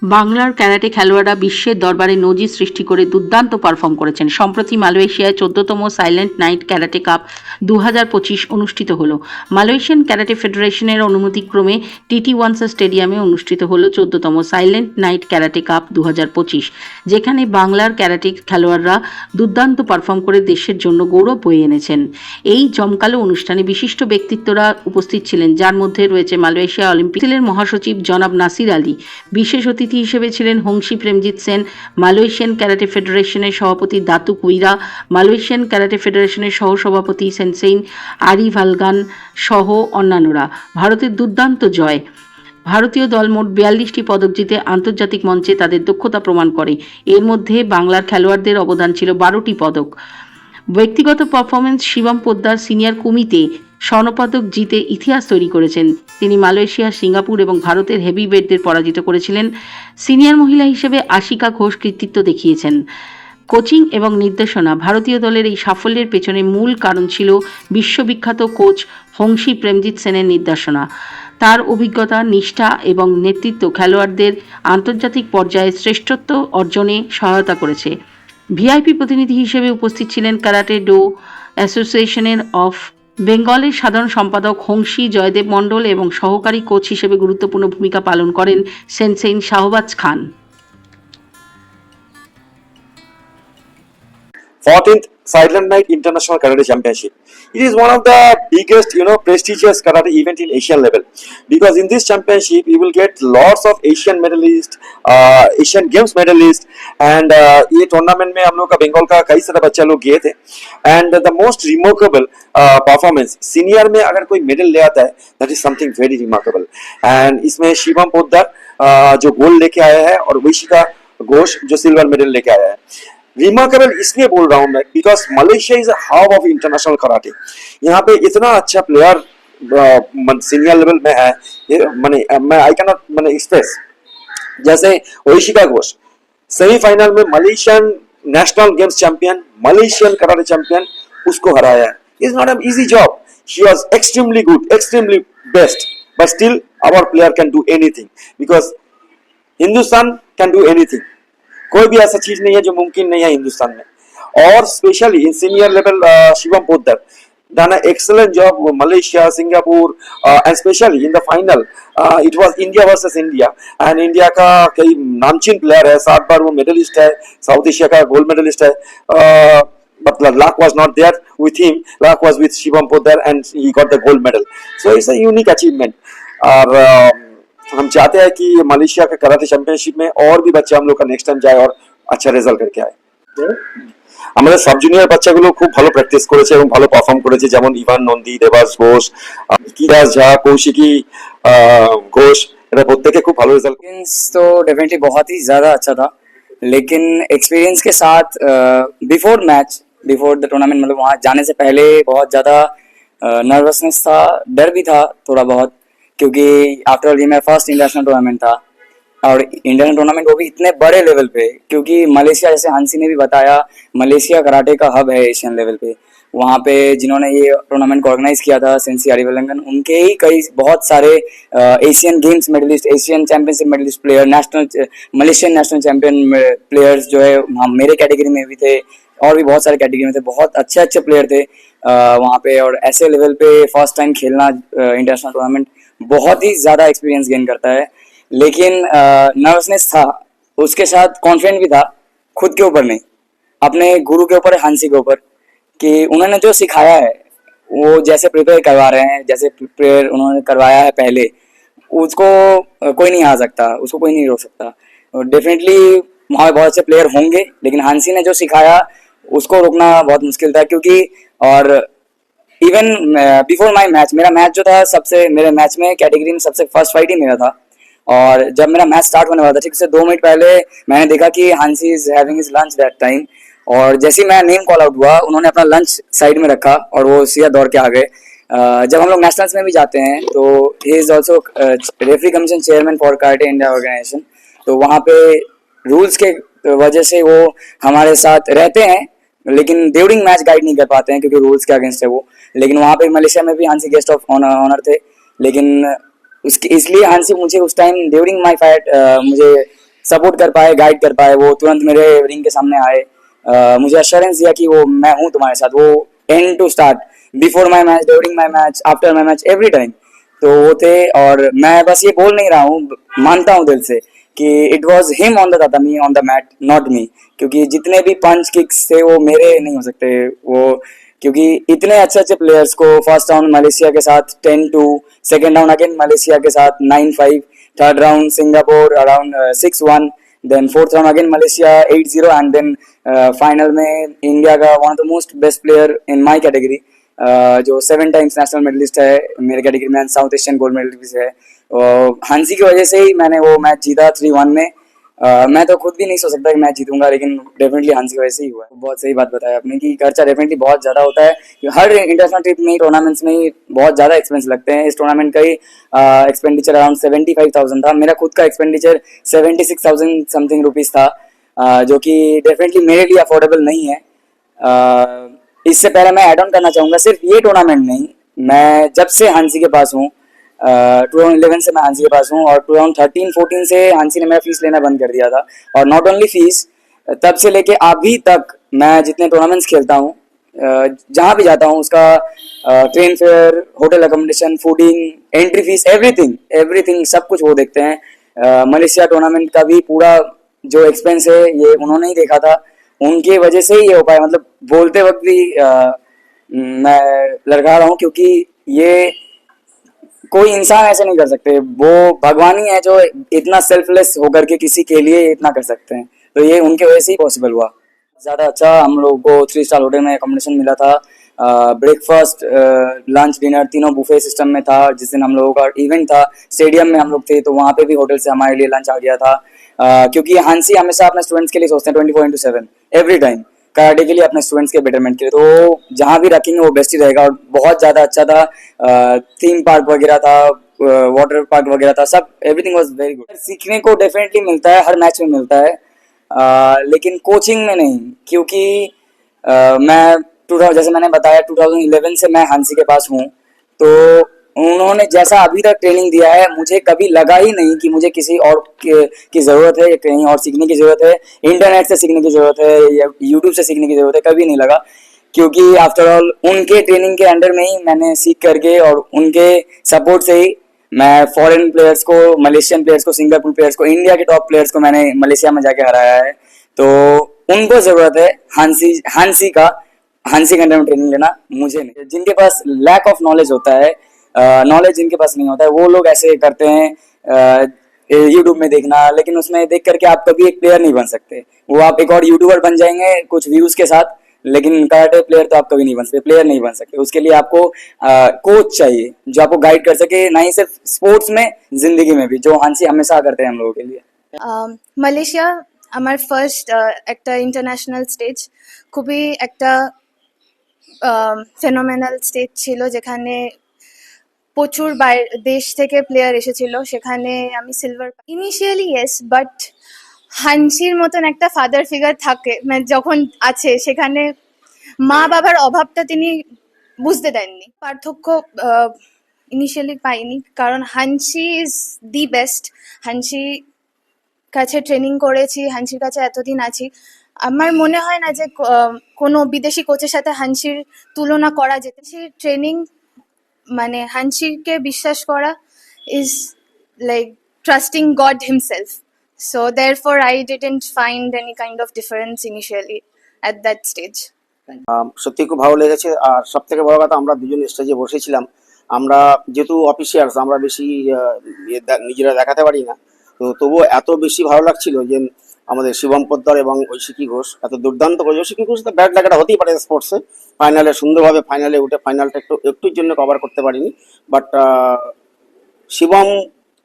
বাংলার ক্যারাটে খেলোয়াড়রা বিশ্বের দরবারে নজির সৃষ্টি করে দুর্দান্ত পারফর্ম করেছেন। সম্প্রতি মালয়েশিয়ায় 14তম সাইলেন্ট নাইট ক্যারাটে কাপ 2025 অনুষ্ঠিত হলো। মালয়েশিয়ান ক্যারাটে ফেডারেশনের অনুমতিক্রমে টিটি ওয়ানসা স্টেডিয়ামে অনুষ্ঠিত হলো 14তম সাইলেন্ট নাইট ক্যারাটে কাপ 2025, যেখানে বাংলার ক্যারাটে খেলোয়াড়রা দুর্দান্ত পারফর্ম করে দেশের জন্য গৌরব বয়ে এনেছেন। এই জমকালো অনুষ্ঠানে বিশিষ্ট ব্যক্তিত্বরা উপস্থিত ছিলেন, যার মধ্যে রয়েছে মালয়েশিয়া অলিম্পিক কাউন্সিলের মহাসচিব জনাব নাসির আলী। বিশেষ অতিথি হিসেবে ছিলেন হংসি প্রেমজিৎ সেন, মালয়েশিয়ান ক্যারাটে ফেডারেশনের সভাপতি দাতু কুইরা, মালয়েশিয়ান ক্যারাটে ফেডারেশনের সহসভাপতি সেনসেইন আরিফ আলগান সহ অন্যান্যরা। ভারতের দুর্দান্ত জয়। ভারতীয় দল মোট 42টি পদক জিতে আন্তর্জাতিক মঞ্চে তাদের দক্ষতা প্রমাণ করে। এর মধ্যে বাংলার খেলোয়াড়দের অবদান ছিল 12টি পদক। ব্যক্তিগত performance, Shivam Poddar senior kumite স্বর্ণপদক জিতে ইতিহাস তৈরি করেছেন। তিনি মালয়েশিয়া, সিঙ্গাপুর এবং ভারতের হেভিওয়েটদের পরাজিত করেছিলেন। সিনিয়র মহিলা হিসেবে আশিকা ঘোষ কৃতিত্ব দেখিয়েছেন। কোচিং এবং নির্দেশনা, ভারতীয় দলের এই সাফল্যের পেছনে মূল কারণ ছিল বিশ্ববিখ্যাত কোচ হংসি প্রেমজিৎ সেনের নির্দেশনা। তার অভিজ্ঞতা, নিষ্ঠা এবং নেতৃত্ব খেলোয়াড়দের আন্তর্জাতিক পর্যায়ে শ্রেষ্ঠত্ব অর্জনে সহায়তা করেছে। ভিআইপি প্রতিনিধি হিসেবে উপস্থিত ছিলেন ক্যারাটে ডো অ্যাসোসিয়েশনের অফ বেঙ্গলের সাধারণ সম্পাদক হংসি জয়দেব মণ্ডল এবং সহকারী কোচ হিসেবে গুরুত্বপূর্ণ ভূমিকা পালন করেন সেনসেইন শাহবাজ খান। 14th Silent Night International Karate Championship. It is one of the biggest, prestigious karate event in Asian level, because in this championship you will get lots of Asian medalists, Asian Games medalists, and ये tournament में हम लोग का बंगाल का कई सारे बच्चे लोग गए थे, and the most remarkable performance senior में अगर कोई मेडल ले आता है, that is something very remarkable. And इसमें शिवम पोद्दार जो गोल्ड लेके आया है और विशिका घोष जो सिल्वर मेडल लेके आया है। रिमार्केबल इसलिए बोल रहा हूं मैं, because Malaysia is a hub of international karate. यहाँ पे इतना अच्छा प्लेयर सीनियर लेवल में है, मैं आई कैन नॉट एक्सप्रेस। जैसे ओइशिका घोष सेमीफाइनल में Malaysian national games champion, Malaysian karate champion, उसको हराया है। Is not an easy job. She was extremely good, extremely best, but still our player can do anything, because Hindustan can do anything. कोई भी ऐसा चीज नहीं है जो मुमकिन नहीं है हिंदुस्तान में। और specially in senior level Shivam Poddar done an excellent job with Malaysia, Singapore, and especially in the final it was India versus India, and India का कई नामचीन प्लेयर है, 7 बार वो मेडलिस्ट है, साउथ एशिया का गोल्ड मेडलिस्ट है, but luck was not there with him. Luck was with Shivam Poddar and he got the gold medal. So it's a unique achievement. और हम चाहते हैं कि मलेशिया के कराटे चैंपियनशिप में और भी बच्चे हम लोग का नेक्स्ट टाइम जाए और अच्छा রেজাল্ট करके आए। আমাদের সাব জুনিয়র বাচ্চাগুলো খুব ভালো প্র্যাকটিস করেছে এবং ভালো পারফর্ম করেছে, যেমন ইভান নন্দী, দেবাস ঘোষ, কিরাজ ঝা, কৌশিकी ঘোষ, এরা প্রত্যেকে খুব ভালো রেজাল্ট। तो डेफिनेटली बहुत ही ज़्यादा अच्छा था, लेकिन एक्सपीरियंस के साथ before match, before the tournament, मतलब वहाँ जाने से पहले बहुत ज़्यादा नर्वसनेस था, डर भी था थोड़ा बहुत, क्योंकि आफ्टर ऑल ये मेरा फर्स्ट इंटरनेशनल टूर्नामेंट था, और इंडियन टूर्नामेंट वो भी इतने बड़े लेवल पे, क्योंकि मलेशिया, जैसे हंसी ने भी बताया, मलेशिया कराटे का हब है एशियन लेवल पे। वहाँ पे जिन्होंने ये टूर्नामेंट को ऑर्गेनाइज किया था, सेंसी आरिवलंगन, उनके ही कई बहुत सारे Asian games medallist, Asian championship medallist player, national Malaysian national champion players जो है मेरे कैटेगरी में भी थे, और भी बहुत सारे कैटेगरी में थे, बहुत अच्छे अच्छे प्लेयर थे वहाँ पे। और ऐसे लेवल पे फर्स्ट टाइम खेलना इंटरनेशनल टूर्नामेंट बहुत ही ज़्यादा एक्सपीरियंस गेन करता है, लेकिन नर्वसनेस था, उसके साथ कॉन्फिडेंट भी था, खुद के ऊपर नहीं, अपने गुरु के ऊपर, हंसी के ऊपर, कि उन्होंने जो सिखाया है, वो जैसे प्रिपेयर करवा रहे हैं, जैसे प्रिपेयर उन्होंने करवाया है पहले, उसको कोई नहीं आ सकता, उसको कोई नहीं रोक सकता। डेफिनेटली वहाँ बहुत अच्छे प्लेयर होंगे, लेकिन हंसी ने जो सिखाया उसको रोकना बहुत मुश्किल था, क्योंकि और इवन बिफोर माई मैच, मेरा मैच जो था, सबसे मेरे मैच में कैटेगरी में सबसे फर्स्ट फाइट ही मेरा था, और जब मेरा मैच स्टार्ट होने वाला था, ठीक से 2 मिनट पहले मैंने देखा कि Hansi is having his lunch that time, और जैसे ही मेरा नेम कॉल आउट हुआ, उन्होंने अपना लंच साइड में रखा और वो सीधा दौड़ के आ गए। जब हम लोग नेशनल्स में भी जाते हैं तो he is also referee commission chairman for karate India organisation, तो वहाँ पे रूल्स के वजह से वो हमारे साथ रहते हैं, लेकिन ड्यूरिंग मैच गाइड नहीं कर पाते हैं, क्योंकि रूल्स के अगेंस्ट है वो। लेकिन वहाँ पे मलेशिया में भी हांसी गेस्ट ऑफ ऑनर थे, लेकिन उसके इसलिए हांसी मुझे उस टाइम ड्यूरिंग माय फाइट मुझे सपोर्ट कर पाए, गाइड कर पाए, वो तुरंत मेरे रिंग के सामने आए, मुझे अश्योरेंस दिया कि वो मैं हूँ तुम्हारे साथ, वो and to start, before my match, during my match, after my match, every time. तो वो थे, और मैं बस ये बोल नहीं रहा हूँ, मानता हूँ दिल से कि it was him on the tatami on the mat, not me, क्योंकि जितने भी पंच किक्स थे वो मेरे नहीं हो सकते वो, क्योंकि इतने अच्छे अच्छे प्लेयर्स को फर्स्ट राउंड मलेशिया के साथ 10-2, सेकेंड राउंड अगेन मलेशिया के साथ 9-5, third round Singapore around 6-1, then fourth round again Malaysia 8-0, and then final में इंडिया का one of the most best player in my category, जो 7 टाइम्स नेशनल मेडलिस्ट है मेरे category में, साउथ एशियन गोल्ड मेडलिस्ट है, हांसी की वजह से ही मैंने वो मैच जीता 3-1 में। मैं तो खुद भी नहीं सोच सकता कि मैच जीतूंगा, लेकिन डेफिनेटली हांसी की वजह से ही हुआ है। बहुत सही बात बताया आपने कि खर्चा डेफिनेटली बहुत ज़्यादा होता है, हर इंटरनेशनल ट्रिप में, टूर्नामेंट्स में बहुत ज़्यादा एक्सपेंस लगते हैं। इस टूर्नामेंट का ही एक्सपेंडिचर अराउंड 75,000 था, मेरा खुद का एक्सपेंडिचर 76,000 समथिंग रुपीज़ था, जो कि डेफिनेटली मेरे लिए अफोर्डेबल नहीं है। इससे पहले मैं ऐड ऑन करना चाहूँगा, सिर्फ ये टूर्नामेंट नहीं, मैं जब से हांसी के पास हूँ, 2011 से मैं हांसी के पास हूँ, और 2013-14 से हांसी ने मेरा फीस लेना बंद कर दिया था, और नॉट ओनली फीस, तब से लेके अभी तक मैं जितने टूर्नामेंट्स खेलता हूँ, जहाँ भी जाता हूँ, उसका train fair, hotel accommodation, fooding, entry fees, everything everything सब कुछ वो देखते हैं। मलेशिया टूर्नामेंट का भी पूरा जो एक्सपेंस है ये उन्होंने ही देखा था, उनकी वजह से ही ये हो पाया। मतलब बोलते वक्त भी मैं लड़खड़ा रहा हूँ, क्योंकि ये कोई इंसान ऐसे नहीं कर सकते, वो भगवान ही है जो इतना सेल्फलेस होकर के किसी के लिए इतना कर सकते हैं, तो ये उनके वजह से ही पॉसिबल हुआ। ज़्यादा अच्छा हम लोगों को 3 स्टार होटल में अकोमोडेशन मिला था, ब्रेकफास्ट, लंच, डिनर तीनों बुफे सिस्टम में था। जिस दिन हम लोगों का इवेंट था, स्टेडियम में हम लोग थे, तो वहाँ पे भी होटल से हमारे लिए लंच आ गया था, क्योंकि हांसी हमेशा अपने स्टूडेंट्स के लिए सोचते हैं 24/7 एवरी टाइम, कराटे के लिए, अपने स्टूडेंट्स के बेटरमेंट के लिए, तो जहाँ भी रखेंगे वो बेस्ट ही रहेगा। और बहुत ज़्यादा अच्छा था, थीम पार्क वगैरह था, वाटर पार्क वगैरह था, सब एवरीथिंग वाज वेरी गुड। सीखने को डेफिनेटली मिलता है, हर मैच में मिलता है, लेकिन कोचिंग में नहीं, क्योंकि मैं 2000, जैसे मैंने बताया 2011 से मैं हांसी के पास हूँ, तो उन्होंने जैसा अभी तक ट्रेनिंग दिया है, मुझे कभी लगा ही नहीं कि मुझे किसी और की ज़रूरत है, कहीं और सीखने की ज़रूरत है, इंटरनेट से सीखने की ज़रूरत है, या यूट्यूब से सीखने की ज़रूरत है, कभी नहीं लगा। क्योंकि आफ्टर ऑल उनके ट्रेनिंग के अंडर में ही मैंने सीख करके, और उनके सपोर्ट से ही मैं फॉरेन प्लेयर्स को, मलेशियन प्लेयर्स को, सिंगापुर प्लेयर्स को, इंडिया के टॉप प्लेयर्स को मैंने मलेशिया में जाके हराया है। तो उनको ज़रूरत है हांसी का अंडर में ट्रेनिंग लेना, मुझे नहीं। जिनके पास लैक ऑफ नॉलेज होता है, नॉलेज जिनके पास नहीं होता है, वो लोग ऐसे करते हैं यूट्यूब में देखना, लेकिन उसमें देख करके आप कभी एक प्लेयर नहीं बन सकते। वो आप एक और यूट्यूबर बन जाएंगे कुछ व्यूज के साथ, लेकिन कराटे प्लेयर तो आप कभी नहीं बन सकते, प्लेयर नहीं बन सकते। उसके लिए आपको कोच चाहिए जो आपको गाइड कर सके, ना ही सिर्फ स्पोर्ट्स में, जिंदगी में भी, जो हांसी हमेशा करते हैं हम लोगों के लिए। মালয়েশিয়া আমার ফার্স্ট একটা ইন্টারন্যাশনাল স্টেজ, খুবই একটা ফেনোমেনাল স্টেজ ছিল, যেখানে প্রচুর দেশ থেকে প্লেয়ার এসেছিল, সেখানে আমি সিলভার ইনিশিয়ালি ইয়েস, বাট হানসির মতন একটা ফাদার ফিগার থাকে, মানে যখন আছে সেখানে মা বাবার অভাবটা তিনি বুঝতে দেননি। পার্থক্য ইনিশিয়ালি পাইনি, কারণ Hansi is the best. Hansi কাছে ট্রেনিং করেছি, হানসির কাছে এতদিন আছি, আমার মনে হয় না যে কোনো বিদেশি কোচের সাথে হানসির তুলনা করা যেতে। সেই ট্রেনিং মানে হানসিকে বিশ্বাস করা is like trusting god himself. So therefore I didn't find any kind of difference initially at that stage. সত্যি খুব ভালো লেগেছে। আর সব থেকে বড় কথা, আমরা দুজন স্টেজে বসেছিলাম, আমরা যেহেতু অফিসিয়ালস, আমরা বেশি নিজেরা দেখাতে পারি না, তো তবুও এত বেশি ভালো লাগছিল যে আমাদের শিবম পোদ্দার এবং ঐশিকী ঘোষ এত দুর্দান্ত করে। ঐশিকী ঘোষ তো ব্যাড লাগাটা হতেই পারে স্পোর্টসে, ফাইনালে সুন্দরভাবে ফাইনালে উঠে ফাইনালটা একটুর জন্য কভার করতে পারিনি, বাট শিবম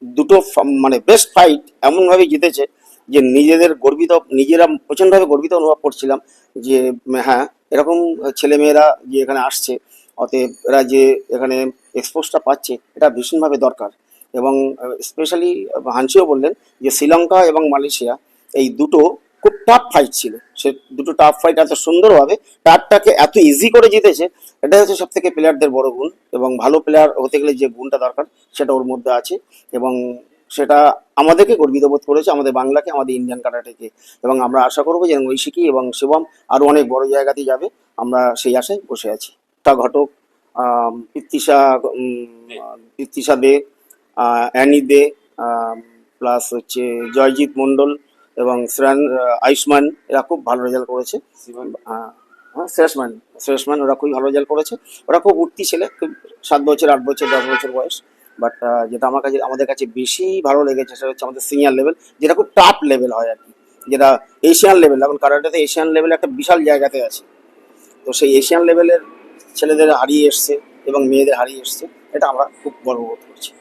দুটো মানে বেস্ট ফাইট এমনভাবে জিতেছে যে নিজেরা প্রচণ্ডভাবে গর্বিত অনুভব করছিলাম যে হ্যাঁ, এরকম ছেলেমেয়েরা যে এখানে আসছে, অতএব এরা যে এখানে এক্সপোজটা পাচ্ছে, এটা ভীষণভাবে দরকার। এবং স্পেশালি হানসিও বললেন যে শ্রীলঙ্কা এবং মালয়েশিয়া এই দুটো খুব টাফ ফাইট ছিল, সে দুটো টাফ ফাইট এত সুন্দরভাবে টাফটাকে এত ইজি করে জিতেছে, এটাই হচ্ছে সব থেকে প্লেয়ারদের বড় গুণ। এবং ভালো প্লেয়ার হতে গেলে যে গুণটা দরকার সেটা ওর মধ্যে আছে। এবং সেটা আমাদেরকে গর্বিত বোধ করেছে, আমাদের বাংলাকে, আমাদের ইন্ডিয়ান কারাটেকে। এবং আমরা আশা করবো যে ঐশিকী এবং শিবম আরো অনেক বড় জায়গাতে যাবে, আমরা সেই আশায় বসে আছি। তা ঘটক, পৃথ্বীষা দে, অ্যানি দে, প্লাস হচ্ছে জয়জিৎ মণ্ডল এবং আয়ুষ্মান, এরা খুব ভালো রেজাল্ট করেছে। শ্রেষ্ঠমান ওরা খুবই ভালো রেজাল্ট করেছে। ওরা খুব উঠতি ছেলে, খুব 7 বছর 8 বছর 10 বছর বয়স। বাট যেটা আমাদের কাছে বেশি ভালো লেগেছে সেটা হচ্ছে আমাদের সিনিয়র লেভেল, যেটা খুব টাফ লেভেল হয় আর কি, যেটা এশিয়ান লেভেল। এখন কারাটেতে এশিয়ান লেভেল একটা বিশাল জায়গাতে আছে। তো সেই এশিয়ান লেভেলের ছেলেদের হারিয়ে এসছে এবং মেয়েদের হারিয়ে এসছে, এটা আমরা খুব গর্ববোধ করছি।